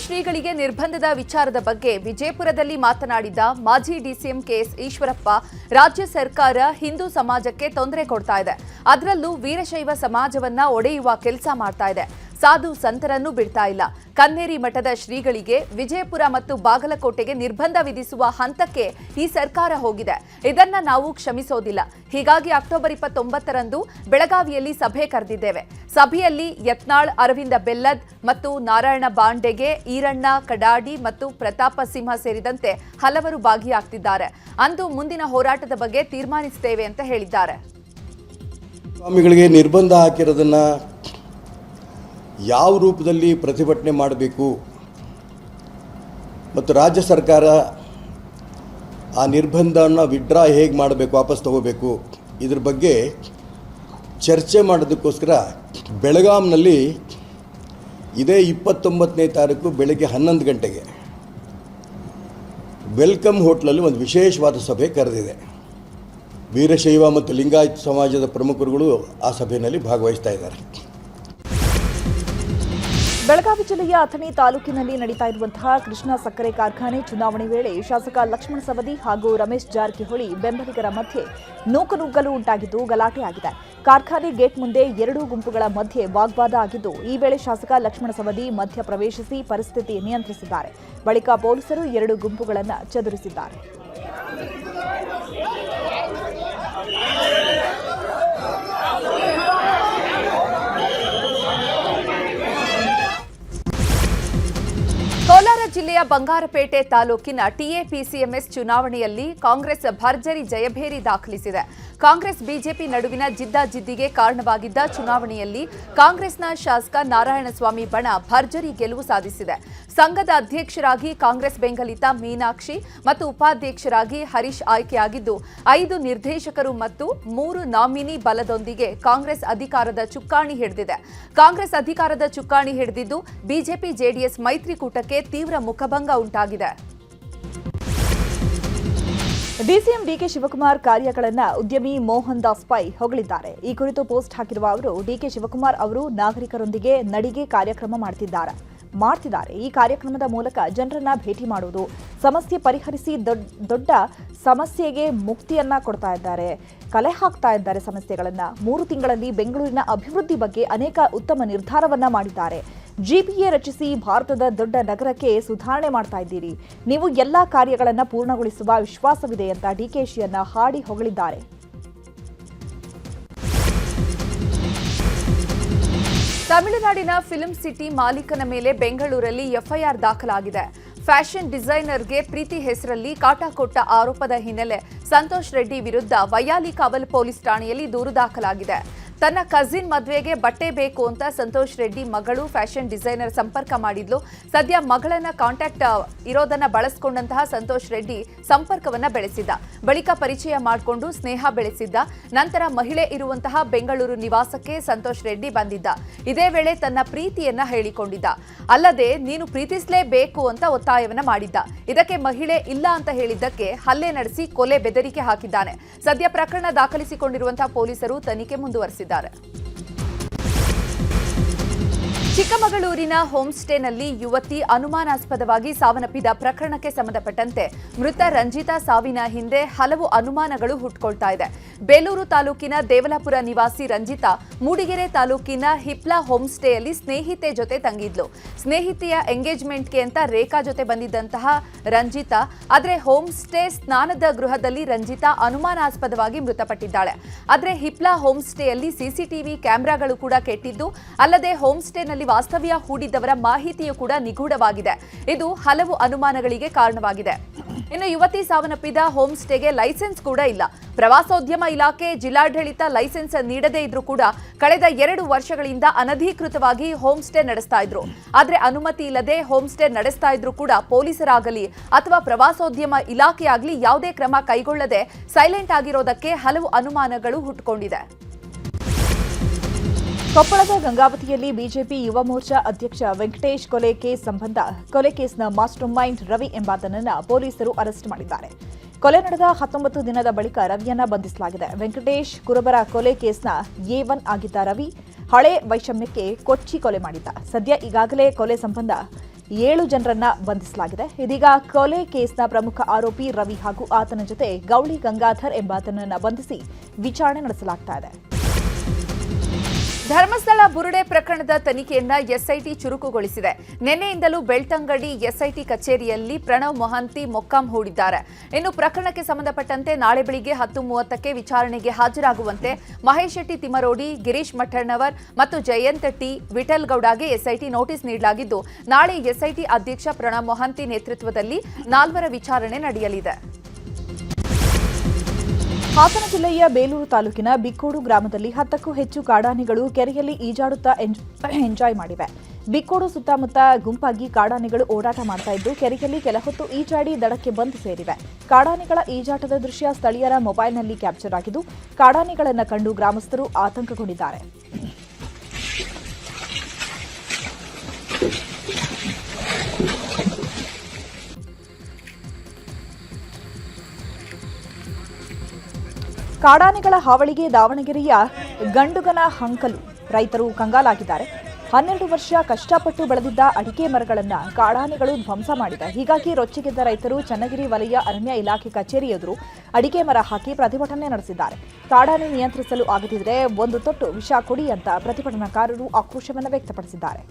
ಶ್ರೀಗಳಿಗೆ ನಿರ್ಬಂಧದ ವಿಚಾರದ ಬಗ್ಗೆ ವಿಜಯಪುರದಲ್ಲಿ ಮಾತನಾಡಿದ ಮಾಜಿ ಡಿಸಿಎಂ ಕೆಎಸ್ ಈಶ್ವರಪ್ಪ, ರಾಜ್ಯ ಸರ್ಕಾರ ಹಿಂದೂ ಸಮಾಜಕ್ಕೆ ತೊಂದರೆ ಕೊಡ್ತಾ ಇದೆ. ಅದರಲ್ಲೂ ವೀರಶೈವ ಸಮಾಜವನ್ನ ಒಡೆಯುವ ಕೆಲಸ ಮಾಡ್ತಾ ಇದೆ. ಸಾಧು ಸಂತರನ್ನು ಬಿಡ್ತಾ ಇಲ್ಲ. ಕನ್ನೇರಿ ಮಠದ ಶ್ರೀಗಳಿಗೆ ವಿಜಯಪುರ ಮತ್ತು ಬಾಗಲಕೋಟೆಗೆ ನಿರ್ಬಂಧ ವಿಧಿಸುವ ಹಂತಕ್ಕೆ ಈ ಸರ್ಕಾರ ಹೋಗಿದೆ. ಇದನ್ನ ನಾವು ಕ್ಷಮಿಸೋದಿಲ್ಲ. ಹೀಗಾಗಿ ಅಕ್ಟೋಬರ್ 29ರಂದು ಬೆಳಗಾವಿಯಲ್ಲಿ ಸಭೆ ಕರೆದಿದ್ದೇವೆ. ಸಭೆಯಲ್ಲಿ ಯತ್ನಾಳ್, ಅರವಿಂದ ಬೆಲ್ಲದ್ ಮತ್ತು ನಾರಾಯಣ ಬಾಂಡೆಗೆ, ಈರಣ್ಣ ಕಡಾಡಿ ಮತ್ತು ಪ್ರತಾಪ ಸಿಂಹ ಸೇರಿದಂತೆ ಹಲವರು ಭಾಗಿಯಾಗ್ತಿದ್ದಾರೆ. ಅಂದು ಮುಂದಿನ ಹೋರಾಟದ ಬಗ್ಗೆ ತೀರ್ಮಾನಿಸುತ್ತೇವೆ ಅಂತ ಹೇಳಿದ್ದಾರೆ. ಸ್ವಾಮಿಗಳಿಗೆ ನಿರ್ಬಂಧ ಹಾಕಿರೋದನ್ನ ಯಾವ ರೂಪದಲ್ಲಿ ಪ್ರತಿಭಟನೆ ಮಾಡಬೇಕು ಮತ್ತು ರಾಜ್ಯ ಸರ್ಕಾರ ಆ ನಿರ್ಬಂಧವನ್ನು ವಿಡ್ರಾ ಹೇಗೆ ಮಾಡಬೇಕು, ವಾಪಸ್ ತಗೋಬೇಕು, ಇದ್ರ ಬಗ್ಗೆ ಚರ್ಚೆ ಮಾಡೋದಕ್ಕೋಸ್ಕರ ಬೆಳಗಾಂನಲ್ಲಿ ಇದೇ 29ನೇ ತಾರೀಕು ಬೆಳಗ್ಗೆ 11 ಗಂಟೆಗೆ ವೆಲ್ಕಮ್ ಹೋಟ್ಲಲ್ಲಿ ಒಂದು ವಿಶೇಷವಾದ ಸಭೆ ಕರೆದಿದೆ. ವೀರಶೈವ ಮತ್ತು ಲಿಂಗಾಯತ ಸಮಾಜದ ಪ್ರಮುಖರುಗಳು ಆ ಸಭೆಯಲ್ಲಿ ಭಾಗವಹಿಸ್ತಾ ಇದ್ದಾರೆ. ಬೆಳಗಾವಿ ಜಿಲ್ಲೆಯ ಅಥಣಿ ತಾಲೂಕಿನಲ್ಲಿ ನಡೀತಾ ಇರುವಂತಹ ಕೃಷ್ಣ ಸಕ್ಕರೆ ಕಾರ್ಖಾನೆ ಚುನಾವಣೆ ವೇಳೆ ಶಾಸಕ ಲಕ್ಷ್ಮಣ ಸವದಿ ಹಾಗೂ ರಮೇಶ್ ಜಾರಕಿಹೊಳಿ ಬೆಂಬಲಿಗರ ಮಧ್ಯೆ ನೂಕುನುಗ್ಗಲು ಉಂಟಾಗಿದ್ದು ಗಲಾಟೆ ಆಗಿದೆ. ಕಾರ್ಖಾನೆ ಗೇಟ್ ಮುಂದೆ ಎರಡೂ ಗುಂಪುಗಳ ಮಧ್ಯೆ ವಾಗ್ವಾದ ಆಗಿದ್ದು, ಈ ವೇಳೆ ಶಾಸಕ ಲಕ್ಷ್ಮಣ ಸವದಿ ಮಧ್ಯ ಪ್ರವೇಶಿಸಿ ಪರಿಸ್ಥಿತಿ ನಿಯಂತ್ರಿಸಿದ್ದಾರೆ. ಬಳಿಕ ಪೊಲೀಸರು ಎರಡೂ ಗುಂಪುಗಳನ್ನು ಚದುರಿಸಿದ್ದಾರೆ. ಕೋಲಾರ ಜಿಲ್ಲೆಯ ಬಂಗಾರಪೇಟೆ ತಾಲೂಕಿನ ಟಿಎಪಿಸಿಎಂಎಸ್ ಚುನಾವಣೆಯಲ್ಲಿ ಕಾಂಗ್ರೆಸ್ ಭರ್ಜರಿ ಜಯಭೇರಿ ದಾಖಲಿಸಿದೆ. ಕಾಂಗ್ರೆಸ್ ಬಿಜೆಪಿ ನಡುವಿನ ಜಿದ್ದಾಜಿದ್ದಿಗೆ ಕಾರಣವಾಗಿದ್ದ ಚುನಾವಣೆಯಲ್ಲಿ ಕಾಂಗ್ರೆಸ್ನ ಶಾಸಕ ನಾರಾಯಣಸ್ವಾಮಿ ಬಣ ಭರ್ಜರಿ ಗೆಲುವು ಸಾಧಿಸಿದೆ. ಸಂಘದ ಅಧ್ಯಕ್ಷರಾಗಿ ಕಾಂಗ್ರೆಸ್ ಬೆಂಬಲಿತ ಮೀನಾಕ್ಷಿ ಮತ್ತು ಉಪಾಧ್ಯಕ್ಷರಾಗಿ ಹರೀಶ್ ಆಯ್ಕೆಯಾಗಿದ್ದು, 5 ನಿರ್ದೇಶಕರು ಮತ್ತು 3 ನಾಮಿನಿ ಬಲದೊಂದಿಗೆ ಕಾಂಗ್ರೆಸ್ ಅಧಿಕಾರದ ಚುಕ್ಕಾಣಿ ಹಿಡಿದಿದೆ. ಕಾಂಗ್ರೆಸ್ ಅಧಿಕಾರದ ಚುಕ್ಕಾಣಿ ಹಿಡಿದಿದ್ದು ಬಿಜೆಪಿ ಜೆಡಿಎಸ್ ಮೈತ್ರಿಕೂಟಕ್ಕೆ ತೀವ್ರ ಮುಖಭಂಗ ಉಂಟಾಗಿದೆ. ಡಿಸಿಎಂ ಡಿಕೆ ಶಿವಕುಮಾರ್ ಕಾರ್ಯಗಳನ್ನು ಉದ್ಯಮಿ ಮೋಹನ್ ದಾಸ್ ಪೈ ಹೊಗಳಿದ್ದಾರೆ. ಈ ಕುರಿತು ಪೋಸ್ಟ್ ಹಾಕಿರುವ ಅವರು, ಡಿಕೆ ಶಿವಕುಮಾರ್ ಅವರು ನಾಗರಿಕರೊಂದಿಗೆ ನಡಿಗೆ ಕಾರ್ಯಕ್ರಮ ಮಾಡ್ತಿದ್ದಾರೆ. ಈ ಕಾರ್ಯಕ್ರಮದ ಮೂಲಕ ಜನರನ್ನ ಭೇಟಿ ಮಾಡುವುದು, ಸಮಸ್ಯೆ ಪರಿಹರಿಸಿ ದೊಡ್ಡ ಸಮಸ್ಯೆಗೆ ಮುಕ್ತಿಯನ್ನ ಕೊಡ್ತಾ ಇದ್ದಾರೆ, ಕಲೆ ಹಾಕ್ತಾ ಇದ್ದಾರೆ ಸಮಸ್ಯೆಗಳನ್ನ. 3 ತಿಂಗಳಲ್ಲಿ ಬೆಂಗಳೂರಿನ ಅಭಿವೃದ್ಧಿ ಬಗ್ಗೆ ಅನೇಕ ಉತ್ತಮ ನಿರ್ಧಾರವನ್ನ ಮಾಡಿದ್ದಾರೆ. ಜಿಪಿಎ ರಚಿಸಿ ಭಾರತದ ದೊಡ್ಡ ನಗರಕ್ಕೆ ಸುಧಾರಣೆ ಮಾಡ್ತಾ ಇದ್ದೀರಿ. ನೀವು ಎಲ್ಲಾ ಕಾರ್ಯಗಳನ್ನು ಪೂರ್ಣಗೊಳಿಸುವ ವಿಶ್ವಾಸವಿದೆ ಅಂತ ಡಿಕೆಶಿಯನ್ನ ಹಾಡಿ ಹೊಗಳಿದ್ದಾರೆ. ತಮಿಳುನಾಡಿನ ಫಿಲ್ಮ್ ಸಿಟಿ ಮಾಲೀಕನ ಮೇಲೆ ಬೆಂಗಳೂರಲ್ಲಿ ಎಫ್ಐಆರ್ ದಾಖಲಾಗಿದೆ. ಫ್ಯಾಷನ್ ಡಿಸೈನರ್ಗೆ ಪ್ರೀತಿ ಹೆಸರಲ್ಲಿ ಕಾಟ ಕೊಟ್ಟ ಆರೋಪದ ಹಿನ್ನೆಲೆ ಸಂತೋಷ್ ರೆಡ್ಡಿ ವಿರುದ್ಧ ವೈಯಾಲಿ ಕಾವಲ್ ಪೊಲೀಸ್ ಠಾಣೆಯಲ್ಲಿ ದೂರು ದಾಖಲಾಗಿದೆ. ತನ್ನ ಕಸಿನ್ ಮದುವೆಗೆ ಬಟ್ಟೆ ಬೇಕು ಅಂತ ಸಂತೋಷ್ ರೆಡ್ಡಿ ಮಗಳು ಫ್ಯಾಷನ್ ಡಿಸೈನರ್ ಸಂಪರ್ಕ ಮಾಡಿದ್ಲು. ಸದ್ಯ ಮಗಳನ್ನ ಕಾಂಟ್ಯಾಕ್ಟ್ ಇರೋದನ್ನ ಬಳಸಿಕೊಂಡಂತಹ ಸಂತೋಷ್ ರೆಡ್ಡಿ ಸಂಪರ್ಕವನ್ನ ಬೆಳೆಸಿದ್ದ. ಬಳಿಕ ಪರಿಚಯ ಮಾಡಿಕೊಂಡು ಸ್ನೇಹ ಬೆಳೆಸಿದ್ದ. ನಂತರ ಮಹಿಳೆ ಇರುವಂತಹ ಬೆಂಗಳೂರು ನಿವಾಸಕ್ಕೆ ಸಂತೋಷ್ ರೆಡ್ಡಿ ಬಂದಿದ್ದ. ಇದೇ ವೇಳೆ ತನ್ನ ಪ್ರೀತಿಯನ್ನ ಹೇಳಿಕೊಂಡಿದ್ದ. ಅಲ್ಲದೆ ನೀನು ಪ್ರೀತಿಸಲೇಬೇಕು ಅಂತ ಒತ್ತಾಯವನ್ನ ಮಾಡಿದ್ದ. ಇದಕ್ಕೆ ಮಹಿಳೆ ಇಲ್ಲ ಅಂತ ಹೇಳಿದ್ದಕ್ಕೆ ಹಲ್ಲೆ ನಡೆಸಿ ಕೊಲೆ ಬೆದರಿಕೆ ಹಾಕಿದ್ದಾನೆ. ಸದ್ಯ ಪ್ರಕರಣ ದಾಖಲಿಸಿಕೊಂಡಿರುವಂತಹ ಪೊಲೀಸರು ತನಿಖೆ ಮುಂದುವರೆಸಿದ್ದಾರೆ. ಚಿಕ್ಕಮಗಳೂರಿನ ಹೋಮ್ ಸ್ಟೇನಲ್ಲಿ ಯುವತಿ ಅನುಮಾನಾಸ್ಪದವಾಗಿ ಸಾವನ್ನಪ್ಪಿದ ಪ್ರಕರಣಕ್ಕೆ ಸಂಬಂಧಪಟ್ಟಂತೆ ಮೃತ ರಂಜಿತಾ ಸಾವಿನ ಹಿಂದೆ ಹಲವು ಅನುಮಾನಗಳು ಹುಟ್ಟುಕೊಳ್ತಾ ಇದೆ. ಬೇಲೂರು ತಾಲೂಕಿನ ದೇವಲಾಪುರ ನಿವಾಸಿ ರಂಜಿತಾ ಮೂಡಿಗೆರೆ ತಾಲೂಕಿನ ಹಿಪ್ಲಾ ಹೋಮ್ ಸ್ಟೇಯಲ್ಲಿ ಸ್ನೇಹಿತೆ ಜೊತೆ ತಂಗಿದ್ಲು. ಸ್ನೇಹಿತೆಯ ಎಂಗೇಜ್ಮೆಂಟ್ಗೆ ಅಂತ ರೇಖಾ ಜೊತೆ ಬಂದಿದ್ದಂತಹ ರಂಜಿತಾ, ಆದರೆ ಹೋಮ್ ಸ್ಟೇ ಸ್ನಾನದ ಗೃಹದಲ್ಲಿ ರಂಜಿತಾ ಅನುಮಾನಾಸ್ಪದವಾಗಿ ಮೃತಪಟ್ಟಿದ್ದಾಳೆ. ಆದರೆ ಹಿಪ್ಲಾ ಹೋಮ್ ಸ್ಟೇಯಲ್ಲಿ ಸಿಸಿಟಿವಿ ಕ್ಯಾಮೆರಾಗಳು ಕೂಡ ಕೆಟ್ಟಿದ್ದು, ಅಲ್ಲದೆ ಹೋಮ್ ಸ್ಟೇನಲ್ಲಿ ವಾಸ್ತವ್ಯ ಹೂಡಿದ್ದವರ ಮಾಹಿತಿಯೂ ಕೂಡ ನಿಗೂಢವಾಗಿದೆ. ಇದು ಹಲವು ಅನುಮಾನಗಳಿಗೆ ಕಾರಣವಾಗಿದೆ. ಇನ್ನು ಯುವತಿ ಸಾವನ್ನಪ್ಪಿದ ಹೋಮ್ ಸ್ಟೇಗೆ ಲೈಸೆನ್ಸ್ ಕೂಡ ಇಲ್ಲ. ಪ್ರವಾಸೋದ್ಯಮ ಇಲಾಖೆ, ಜಿಲ್ಲಾಡಳಿತ ಲೈಸೆನ್ಸ್ ನೀಡದೇ ಇದ್ರೂ ಕೂಡ ಕಳೆದ 2 ವರ್ಷಗಳಿಂದ ಅನಧಿಕೃತವಾಗಿ ಹೋಮ್ ಸ್ಟೇ ನಡೆಸ್ತಾ ಇದ್ರು. ಆದ್ರೆ ಅನುಮತಿ ಇಲ್ಲದೆ ಹೋಮ್ ಸ್ಟೇ ನಡೆಸ್ತಾ ಇದ್ರು ಕೂಡ ಪೊಲೀಸರಾಗಲಿ ಅಥವಾ ಪ್ರವಾಸೋದ್ಯಮ ಇಲಾಖೆಯಾಗಲಿ ಯಾವುದೇ ಕ್ರಮ ಕೈಗೊಳ್ಳದೆ ಸೈಲೆಂಟ್ ಆಗಿರೋದಕ್ಕೆ ಹಲವು ಅನುಮಾನಗಳು ಹುಟ್ಟುಕೊಂಡಿದೆ. ಕೊಪ್ಪಳದ ಗಂಗಾವತಿಯಲ್ಲಿ ಬಿಜೆಪಿ ಯುವ ಮೋರ್ಚಾ ಅಧ್ಯಕ್ಷ ವೆಂಕಟೇಶ್ ಕೊಲೆ ಕೇಸ್ ಸಂಬಂಧ ಕೊಲೆ ಕೇಸ್ನ ಮಾಸ್ಟರ್ ಮೈಂಡ್ ರವಿ ಎಂಬಾತನನ್ನ ಪೊಲೀಸರು ಅರೆಸ್ಟ್ ಮಾಡಿದ್ದಾರೆ. ಕೊಲೆ ನಡೆದ 19 ದಿನದ ಬಳಿಕ ರವಿಯನ್ನ ಬಂಧಿಸಲಾಗಿದೆ. ವೆಂಕಟೇಶ್ ಕುರುಬರ ಕೊಲೆ ಕೇಸ್ನ A1 ಆಗಿದ್ದ ರವಿ ಹಳೆ ವೈಷಮ್ಯಕ್ಕೆ ಕೊಚ್ಚಿ ಕೊಲೆ ಮಾಡಿದ್ದ. ಸದ್ಯ ಈಗಾಗಲೇ ಕೊಲೆ ಸಂಬಂಧ 7 ಜನರನ್ನ ಬಂಧಿಸಲಾಗಿದೆ. ಇದೀಗ ಕೊಲೆ ಕೇಸ್ನ ಪ್ರಮುಖ ಆರೋಪಿ ರವಿ ಹಾಗೂ ಆತನ ಜೊತೆ ಗೌಳಿ ಗಂಗಾಧರ್ ಎಂಬಾತನನ್ನ ಬಂಧಿಸಿ ವಿಚಾರಣೆ ನಡೆಸಲಾಗ್ತಾ ಇದೆ. ಧರ್ಮಸ್ಥಳ ಬುರುಡೆ ಪ್ರಕರಣದ ತನಿಖೆಯನ್ನ ಎಸ್ಐಟಿ ಚುರುಕುಗೊಳಿಸಿದೆ. ನಿನ್ನೆಯಿಂದಲೂ ಬೆಳ್ತಂಗಡಿ ಎಸ್ಐಟಿ ಕಚೇರಿಯಲ್ಲಿ ಪ್ರಣವ್ ಮೊಹಂತಿ ಮೊಕ್ಕಾಂ ಹೂಡಿದ್ದಾರೆ. ಇನ್ನು ಪ್ರಕರಣಕ್ಕೆ ಸಂಬಂಧಪಟ್ಟಂತೆ ನಾಳೆ ಬೆಳಿಗ್ಗೆ 10:30ಕ್ಕೆ ವಿಚಾರಣೆಗೆ ಹಾಜರಾಗುವಂತೆ ಮಹೇಶ್ ಶೆಟ್ಟಿ ತಿಮರೋಡಿ, ಗಿರೀಶ್ ಮಠಣ್ಣವರ್ ಮತ್ತು ಜಯಂತ್ ಟಿ ವಿಠಲ್ ಗೌಡಗೆ ಎಸ್ಐಟಿ ನೋಟಿಸ್ ನೀಡಲಾಗಿದ್ದು, ನಾಳೆ ಎಸ್ಐಟಿ ಅಧ್ಯಕ್ಷ ಪ್ರಣವ್ ಮೊಹಂತಿ ನೇತೃತ್ವದಲ್ಲಿ 4 ವಿಚಾರಣೆ ನಡೆಯಲಿದೆ. ಹಾಸನ ಜಿಲ್ಲೆಯ ಬೇಲೂರು ತಾಲೂಕಿನ ಬಿಕ್ಕೋಡು ಗ್ರಾಮದಲ್ಲಿ 10ಕ್ಕೂ ಹೆಚ್ಚು ಕಾಡಾನೆಗಳು ಕೆರೆಯಲ್ಲಿ ಈಜಾಡುತ್ತಾ ಎಂಜಾಯ್ ಮಾಡಿವೆ. ಬಿಕ್ಕೋಡು ಸುತ್ತಮುತ್ತ ಗುಂಪಾಗಿ ಕಾಡಾನೆಗಳು ಓಡಾಟ ಮಾಡ್ತಾ ಇದ್ದು, ಕೆರೆಯಲ್ಲಿ ಕೆಲ ಹೊತ್ತು ಈಜಾಡಿ ದಡಕ್ಕೆ ಬಂದು ಸೇರಿವೆ. ಕಾಡಾನೆಗಳ ಈಜಾಟದ ದೃಶ್ಯ ಸ್ಥಳೀಯರ ಮೊಬೈಲ್ನಲ್ಲಿ ಕ್ಯಾಪ್ಚರ್ ಆಗಿದ್ದು, ಕಾಡಾನೆಗಳನ್ನು ಕಂಡು ಗ್ರಾಮಸ್ಥರು ಆತಂಕಗೊಂಡಿದ್ದಾರೆ. ಕಾಡಾನೆಗಳ ಹಾವಳಿಗೆ ದಾವಣಗೆರೆಯ ಗಂಡುಗನ ಹಂಕಲು ರೈತರು ಕಂಗಾಲಾಗಿದ್ದಾರೆ. 12 ವರ್ಷ ಕಷ್ಟಪಟ್ಟು ಬೆಳೆದಿದ್ದ ಅಡಿಕೆ ಮರಗಳನ್ನು ಕಾಡಾನೆಗಳು ಧ್ವಂಸ ಮಾಡಿದೆ. ಹೀಗಾಗಿ ರೊಚ್ಚಿಗೆದ್ದ ರೈತರು ಚನ್ನಗಿರಿ ವಲಯ ಅರಣ್ಯ ಇಲಾಖೆ ಕಚೇರಿ ಎದುರು ಅಡಿಕೆ ಮರ ಹಾಕಿ ಪ್ರತಿಭಟನೆ ನಡೆಸಿದ್ದಾರೆ. ಕಾಡಾನೆ ನಿಯಂತ್ರಿಸಲು ಆಗದಿದ್ದರೆ ಒಂದು ತೊಟ್ಟು ವಿಷ ಕೊಡಿ ಅಂತ ಪ್ರತಿಭಟನಾಕಾರರು ಆಕ್ರೋಶವನ್ನು ವ್ಯಕ್ತಪಡಿಸಿದ್ದಾರೆ.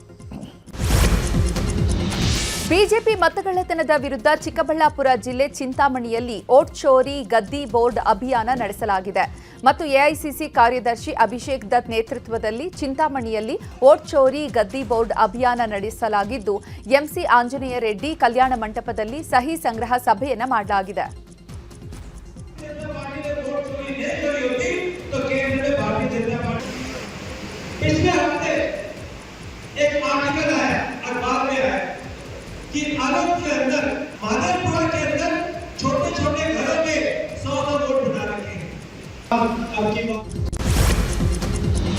ಬಿಜೆಪಿ ಮತಗಳ್ಳತನದ ವಿರುದ್ಧ ಚಿಕ್ಕಬಳ್ಳಾಪುರ ಜಿಲ್ಲೆ ಚಿಂತಾಮಣಿಯಲ್ಲಿ ಓಟ್ ಚೋರಿ ಗದ್ದಿ ಬೋರ್ಡ್ ಅಭಿಯಾನ ನಡೆಸಲಾಗಿದೆ ಮತ್ತು ಎಐಸಿಸಿ ಕಾರ್ಯದರ್ಶಿ ಅಭಿಷೇಕ್ ದತ್ ನೇತೃತ್ವದಲ್ಲಿ ಚಿಂತಾಮಣಿಯಲ್ಲಿ ಓಟ್ ಚೋರಿ ಗದ್ದಿ ಬೋರ್ಡ್ ಅಭಿಯಾನ ನಡೆಸಲಾಗಿದ್ದು, ಎಂಸಿ ಆಂಜನೇಯ ರೆಡ್ಡಿ ಕಲ್ಯಾಣ ಮಂಟಪದಲ್ಲಿ ಸಹಿ ಸಂಗ್ರಹ ಸಭೆಯನ್ನ ಮಾಡಲಾಗಿದೆ. कि आलोक के अंदर मादरपुरा के अंदर छोटे छोटे घरों में 100 वोट बना रखे हैं.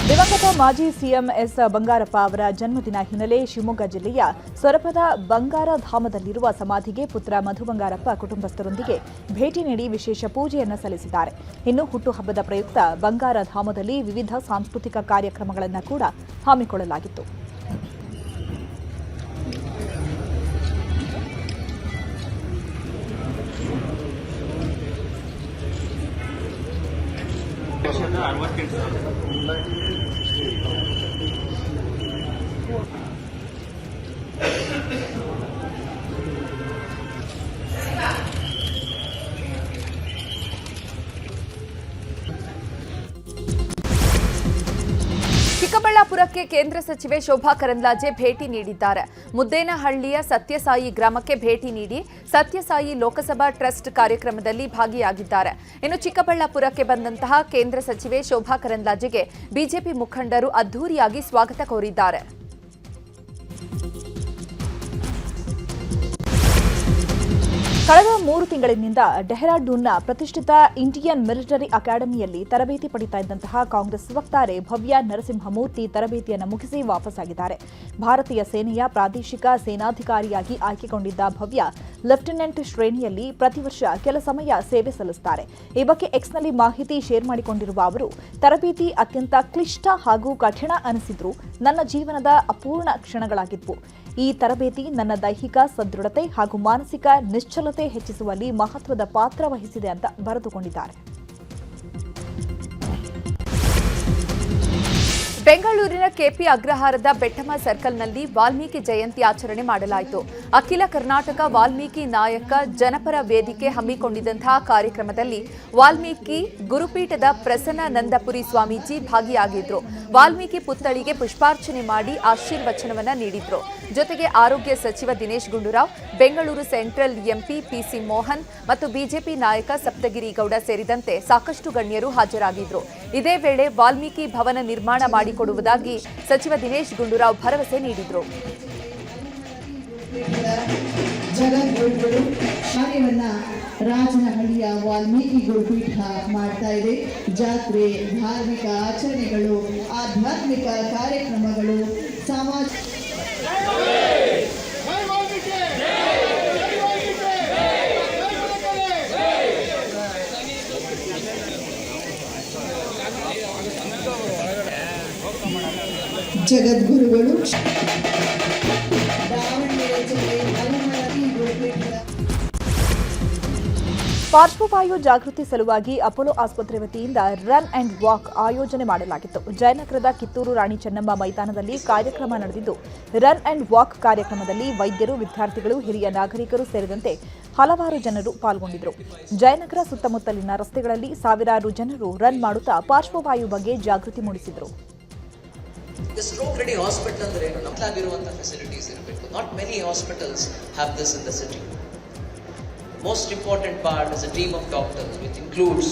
ದಿವಂಗತ ಮಾಜಿ ಸಿಎಂ ಎಸ್ ಬಂಗಾರಪ್ಪ ಅವರ ಜನ್ಮದಿನ ಹಿನ್ನೆಲೆ ಶಿವಮೊಗ್ಗ ಜಿಲ್ಲೆಯ ಸೊರಬದ ಬಂಗಾರಧಾಮದಲ್ಲಿರುವ ಸಮಾಧಿಗೆ ಪುತ್ರ ಮಧು ಬಂಗಾರಪ್ಪ ಕುಟುಂಬಸ್ಥರೊಂದಿಗೆ ಭೇಟಿ ನೀಡಿ ವಿಶೇಷ ಪೂಜೆಯನ್ನು ಸಲ್ಲಿಸಿದ್ದಾರೆ. ಇನ್ನು ಹುಟ್ಟುಹಬ್ಬದ ಪ್ರಯುಕ್ತ ಬಂಗಾರಧಾಮದಲ್ಲಿ ವಿವಿಧ ಸಾಂಸ್ಕೃತಿಕ ಕಾರ್ಯಕ್ರಮಗಳನ್ನು ಕೂಡ ಹಮ್ಮಿಕೊಳ್ಳಲಾಗಿತ್ತು. ಚಿಕ್ಕಬಳ್ಳಾಪುರಕ್ಕೆ ಕೇಂದ್ರ ಸಚಿವೆ ಶೋಭಾ ಕರಂದ್ಲಾಜೆ ಭೇಟಿ ನೀಡಿದ್ದಾರೆ. ಮುದ್ದೇನಹಳ್ಳಿಯ ಸತ್ಯಸಾಯಿ ಗ್ರಾಮಕ್ಕೆ ಭೇಟಿ ನೀಡಿ ಸತ್ಯಸಾಯಿ ಲೋಕಸಭಾ ಟ್ರಸ್ಟ್ ಕಾರ್ಯಕ್ರಮದಲ್ಲಿ ಭಾಗಿಯಾಗಿದ್ದಾರೆ. ಇನ್ನು ಚಿಕ್ಕಬಳ್ಳಾಪುರಕ್ಕೆ ಬಂದಂತಹ ಕೇಂದ್ರ ಸಚಿವೆ ಶೋಭಾ ಕರಂದ್ಲಾಜೆಗೆ ಬಿಜೆಪಿ ಮುಖಂಡರು ಅದ್ಧೂರಿಯಾಗಿ ಸ್ವಾಗತ ಕೋರಿದ್ದಾರೆ. ಕಳೆದ 3 ತಿಂಗಳಿನಿಂದ ಡೆಹ್ರಾಡೂನ್ನ ಪ್ರತಿಷ್ಠಿತ ಇಂಡಿಯನ್ ಮಿಲಿಟರಿ ಅಕಾಡೆಮಿಯಲ್ಲಿ ತರಬೇತಿ ಪಡಿತಾ ಇದ್ದಂತಹ ಕಾಂಗ್ರೆಸ್ ವಕ್ತಾರೆ ಭವ್ಯ ನರಸಿಂಹಮೂರ್ತಿ ತರಬೇತಿಯನ್ನು ಮುಗಿಸಿ ವಾಪಸ್ಸಾಗಿದ್ದಾರೆ. ಭಾರತೀಯ ಸೇನೆಯ ಪ್ರಾದೇಶಿಕ ಸೇನಾಧಿಕಾರಿಯಾಗಿ ಆಯ್ಕೆಗೊಂಡಿದ್ದ ಭವ್ಯ ಲೆಫ್ಟಿನೆಂಟ್ ಶ್ರೇಣಿಯಲ್ಲಿ ಪ್ರತಿ ವರ್ಷ ಕೆಲ ಸಮಯ ಸೇವೆ ಸಲ್ಲಿಸುತ್ತಾರೆ. ಈ ಬಗ್ಗೆ ಎಕ್ಸ್ನಲ್ಲಿ ಮಾಹಿತಿ ಶೇರ್ ಮಾಡಿಕೊಂಡಿರುವ ಅವರು, ತರಬೇತಿ ಅತ್ಯಂತ ಕ್ಲಿಷ್ಟ ಹಾಗೂ ಕಠಿಣ ಅನಿಸಿದ್ರು ನನ್ನ ಜೀವನದ ಅಪೂರ್ಣ ಕ್ಷಣಗಳಾಗಿದ್ವು. ಈ ತರಬೇತಿ ನನ್ನ ದೈಹಿಕ ಸದೃಢತೆ ಹಾಗೂ ಮಾನಸಿಕ ನಿಶ್ಚಲತೆ ಹೆಚ್ಚಿಸುವಲ್ಲಿ ಮಹತ್ವದ ಪಾತ್ರ ವಹಿಸಿದೆ ಅಂತ ಬರೆದುಕೊಂಡಿದ್ದಾರೆ. ಬೆಂಗಳೂರಿನ ಕೆಪಿ ಅಗ್ರಹಾರದ ಬೆಟ್ಟಮ್ಮ ಸರ್ಕಲ್ನಲ್ಲಿ ವಾಲ್ಮೀಕಿ ಜಯಂತಿ ಆಚರಣೆ ಮಾಡಲಾಯಿತು. ಅಖಿಲ ಕರ್ನಾಟಕ ವಾಲ್ಮೀಕಿ ನಾಯಕ ಜನಪರ ವೇದಿಕೆ ಹಮ್ಮಿಕೊಂಡಿದ್ದಂತಹ ಕಾರ್ಯಕ್ರಮದಲ್ಲಿ ವಾಲ್ಮೀಕಿ ಗುರುಪೀಠದ ಪ್ರಸನ್ನಾನಂದಪುರಿ ಸ್ವಾಮೀಜಿ ಭಾಗಿಯಾಗಿದ್ರು. ವಾಲ್ಮೀಕಿ ಪುತ್ಥಳಿಗೆ ಪುಷ್ಪಾರ್ಚನೆ ಮಾಡಿ ಆಶೀರ್ವಚನವನ್ನ ನೀಡಿದ್ರು. ಜೊತೆಗೆ ಆರೋಗ್ಯ ಸಚಿವ Dinesh Gundu Rao, Bengaluru central MP PC Mohan ಮತ್ತು ಬಿಜೆಪಿ ನಾಯಕ ಸಪ್ತಗಿರಿ ಗೌಡ ಸೇರಿದಂತೆ ಸಾಕಷ್ಟು ಗಣ್ಯರು ಹಾಜರಾಗಿದ್ರು. ಇದೇ ವೇಳೆ ವಾಲ್ಮೀಕಿ ಭವನ ನಿರ್ಮಾಣ ಮಾಡಿಕೊಡುವುದಾಗಿ ಸಚಿವ ದಿನೇಶ್ ಗುಂಡೂರಾವ್ ಭರವಸೆ ನೀಡಿದರು. ಜಗದ್ಗುರುಗಳು ಕಾರ್ಯವನ್ನ ರಾಜನಹಳ್ಳಿಯ ವಾಲ್ಮೀಕಿ ಗುರುಪೀಠ ಮಾಡ್ತಾ ಇದೆ. ಜಾತ್ರೆ, ಧಾರ್ಮಿಕ ಆಚರಣೆಗಳು, ಆಧ್ಯಾತ್ಮಿಕ ಕಾರ್ಯಕ್ರಮಗಳು, ಸಾಮಾಜಿಕ ಜಗದ್ಗುರುಗಳು ದಾವಣಗೆರೆ ಪಾರ್ಶ್ವವಾಯು ಜಾಗೃತಿ ಸಲುವಾಗಿ ಅಪೋಲೋ ಆಸ್ಪತ್ರೆ ವತಿಯಿಂದ ರನ್ ಅಂಡ್ ವಾಕ್ ಆಯೋಜನೆ ಮಾಡಲಾಗಿತ್ತು. ಜಯನಗರದ ಕಿತ್ತೂರು ರಾಣಿ ಚೆನ್ನಮ್ಮ ಮೈದಾನದಲ್ಲಿ ಕಾರ್ಯಕ್ರಮ ನಡೆದಿದ್ದು, ರನ್ ಅಂಡ್ ವಾಕ್ ಕಾರ್ಯಕ್ರಮದಲ್ಲಿ ವೈದ್ಯರು, ವಿದ್ಯಾರ್ಥಿಗಳು, ಹಿರಿಯ ನಾಗರಿಕರು ಸೇರಿದಂತೆ ಹಲವಾರು ಜನರು ಪಾಲ್ಗೊಂಡಿದ್ದರು. ಜಯನಗರ ಸುತ್ತಮುತ್ತಲಿನ ರಸ್ತೆಗಳಲ್ಲಿ ಸಾವಿರಾರು ಜನರು ರನ್ ಮಾಡುತ್ತಾ ಪಾರ್ಶ್ವವಾಯು ಬಗ್ಗೆ ಜಾಗೃತಿ ಮೂಡಿಸಿದರು. ಸ್ಟ್ರೋಕ್ ರೆಡಿ ಹಾಸ್ಪಿಟಲ್ ಅಂದ್ರೆ ನಮ್ಮದಾಗಿರುವಂತಹ ಫೆಸಿಲಿಟೀಸ್ ಇರಬೇಕು. Not many hospitals have this in the city. Most important part is a team of doctors, which includes